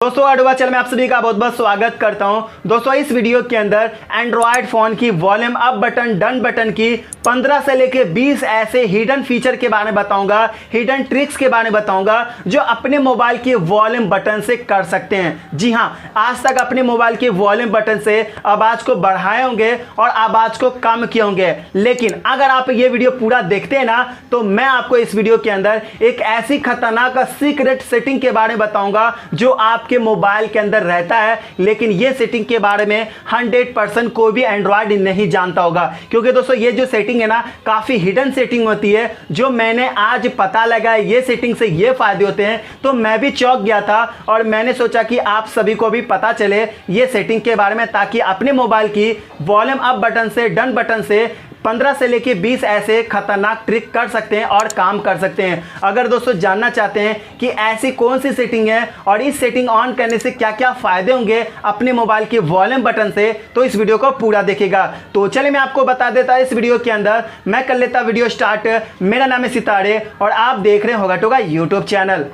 दोस्तों अडवा चैनल में आप सभी का बहुत बहुत स्वागत करता हूं। दोस्तों इस वीडियो के अंदर एंड्रॉयड फोन की volume up button done button की 15 से लेके 20 ऐसे हिडन फीचर के बारे में बताऊंगा, हिडन ट्रिक्स के बारे में बताऊंगा जो अपने मोबाइल की वॉल्यूम बटन से कर सकते हैं। जी हां, आज तक अपने मोबाइल के वॉल्यूम बटन से आवाज को बढ़ाए होंगे और आवाज को कम किए होंगे, लेकिन अगर आप ये वीडियो पूरा देखते हैं ना तो मैं आपको इस वीडियो के अंदर एक ऐसी खतरनाक सीक्रेट सेटिंग के बारे में बताऊंगा जो आपके मोबाइल के अंदर रहता है, लेकिन ये सेटिंग के बारे में 100% कोई भी एंड्रॉयड नहीं जानता होगा। क्योंकि दोस्तों ये जो सेटिंग है ना काफी हिडन सेटिंग होती है, जो मैंने आज पता लगा ये सेटिंग से ये फायदे होते हैं तो मैं भी चौंक गया था और मैंने सोचा कि आप सभी को भी पता चले ये सेटिंग के बारे में, ताकि अपने मोबाइल की वॉल्यूम अप बटन से डन बटन से 15 से लेके 20 ऐसे खतरनाक ट्रिक कर सकते हैं और काम कर सकते हैं। अगर दोस्तों जानना चाहते हैं कि ऐसी कौन सी सेटिंग है और इस सेटिंग ऑन करने से क्या क्या फायदे होंगे अपने मोबाइल के वॉल्यूम बटन से, तो इस वीडियो को पूरा देखिएगा। तो चलिए मैं आपको बता देता इस वीडियो के अंदर, मैं कर लेता वीडियो स्टार्ट। मेरा नाम है सितारे और आप देख रहे हैं होगा टोगा यूट्यूब चैनल।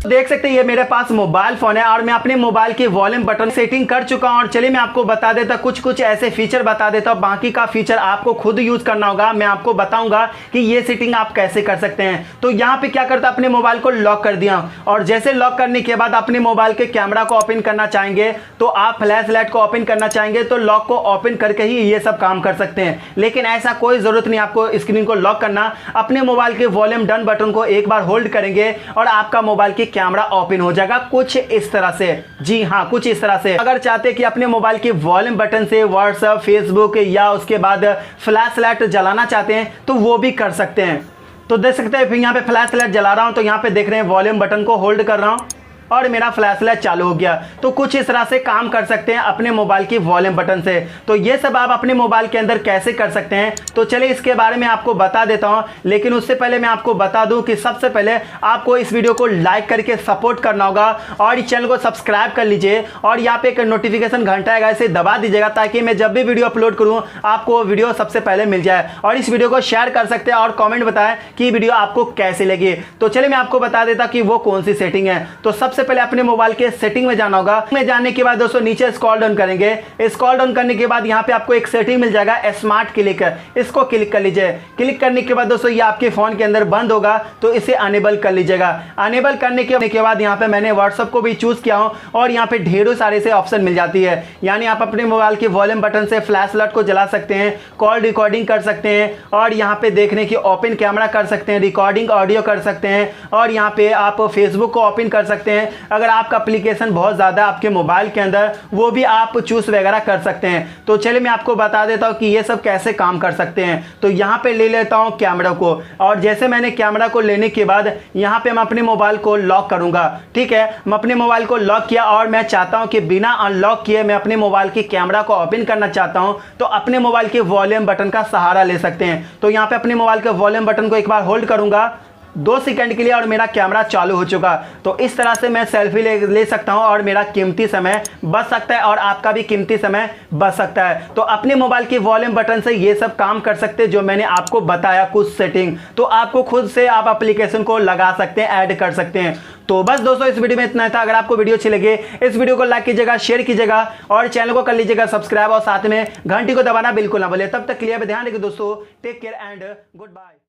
देख सकते हैं ये मेरे पास मोबाइल फोन है और मैं अपने मोबाइल की वॉल्यूम बटन सेटिंग कर चुका हूं। और चलिए मैं आपको बता देता कुछ ऐसे फीचर बता देता हूं, बाकी का फीचर आपको खुद यूज करना होगा। मैं आपको बताऊंगा कि ये सेटिंग आप कैसे कर सकते हैं। तो यहां पे क्या करता, अपने मोबाइल को लॉक कर दिया और जैसे लॉक करने के बाद अपने मोबाइल के कैमरा को ओपन करना चाहेंगे तो आप फ्लैश लाइट को ओपन करना चाहेंगे तो लॉक को ओपन करके ही ये सब काम कर सकते हैं। लेकिन ऐसा कोई जरूरत नहीं आपको स्क्रीन को लॉक करना। अपने मोबाइल के वॉल्यूम डन बटन को एक बार होल्ड करेंगे और आपका मोबाइल की कैमरा ओपन हो जाएगा कुछ इस तरह से। जी हां, कुछ इस तरह से। अगर चाहते हैं कि अपने मोबाइल के वॉल्यूम बटन से व्हाट्सएप, फेसबुक या उसके बाद फ्लैश लाइट जलाना चाहते हैं तो वो भी कर सकते हैं। तो देख सकते हैं फिर यहाँ पे फ्लैश लाइट जला रहा हूं तो यहाँ पे देख रहे हैं वॉल्यूम बटन को होल्ड कर रहा हूं और मेरा फ्लैश लाइट चालू हो गया। तो कुछ इस तरह से काम कर सकते हैं अपने मोबाइल की वॉल्यूम बटन से। तो ये सब आप अपने मोबाइल के अंदर कैसे कर सकते हैं तो चलिए इसके बारे में आपको बता देता हूं। लेकिन उससे पहले मैं आपको बता दूं कि सबसे पहले आपको इस वीडियो को लाइक करके सपोर्ट करना होगा और इस चैनल को सब्सक्राइब कर लीजिए और यहाँ पे एक नोटिफिकेशन घंटा आएगा, इसे दबा दीजिएगा ताकि मैं जब भी वीडियो अपलोड करूँ आपको वीडियो सबसे पहले मिल जाए। और इस वीडियो को शेयर कर सकते हैं और कॉमेंट बताएं कि वीडियो आपको कैसे लगी। तो चलिए मैं आपको बता देता कि वो कौन सी सेटिंग है। तो सबसे पहले अपने मोबाइल के सेटिंग में जाना होगा। में जाने के बाद दोस्तों नीचे स्क्रॉल डाउन करेंगे। स्क्रॉल डाउन करने के बाद यहाँ पे आपको एक सेटिंग मिल जाएगा स्मार्ट क्लिक, इसको क्लिक कर लीजिए। क्लिक करने के बाद दोस्तों ये आपके फोन के अंदर बंद होगा तो इसे अनेबल कर लीजिएगा। अनेबल करने के बाद यहाँ पे मैंने व्हाट्सएप को भी चूज किया हूँ और यहाँ पे ढेरों सारे से ऑप्शन मिल जाती है। यानी आप अपने मोबाइल के वॉल्यूम बटन से फ्लैश लाइट को जला सकते हैं, कॉल रिकॉर्डिंग कर सकते हैं और यहाँ पे देखने की ओपन कैमरा कर सकते हैं, रिकॉर्डिंग ऑडियो कर सकते हैं और यहाँ पे आप फेसबुक को ओपन कर सकते हैं। अगर आपका एप्लीकेशन बहुत ज्यादा आपके मोबाइल के अंदर वो भी आप चूज वगैरह कर सकते हैं। तो चलिए मैं आपको बता देता हूं कि ये सब कैसे काम कर सकते हैं। तो यहाँ पे ले लेता हूं कैमरा को और जैसे मैंने कैमरा को लेने के बाद यहाँ पे मैं अपने मोबाइल को लॉक करूंगा। ठीक है, मैं अपने मोबाइल को लॉक किया और मैं चाहता हूं कि बिना अनलॉक किए मैं अपने मोबाइल की कैमरा को ओपन करना चाहता हूं तो अपने मोबाइल के वॉल्यूम बटन का सहारा ले सकते हैं। तो यहाँ पे अपने मोबाइल के वॉल्यूम बटन को एक बार होल्ड करूंगा 2 सेकंड के लिए और मेरा कैमरा चालू हो चुका। तो इस तरह से मैं सेल्फी ले सकता हूं और मेरा कीमती समय बच सकता है और आपका भी कीमती समय बच सकता है। तो अपने मोबाइल के वॉल्यूम बटन से ये सब काम कर सकते हैं जो मैंने आपको बताया कुछ सेटिंग। तो आपको खुद से आप एप्लीकेशन को लगा सकते हैं, ऐड कर सकते हैं। तो बस दोस्तों इस वीडियो में इतना था। अगर आपको वीडियो अच्छी लगे इस वीडियो को लाइक कीजिएगा, शेयर कीजिएगा और चैनल को कर लीजिएगा सब्सक्राइब और साथ में घंटी को दबाना बिल्कुल ना भूलिए। तब तक के लिए ध्यान रखिए दोस्तों, take care and good bye.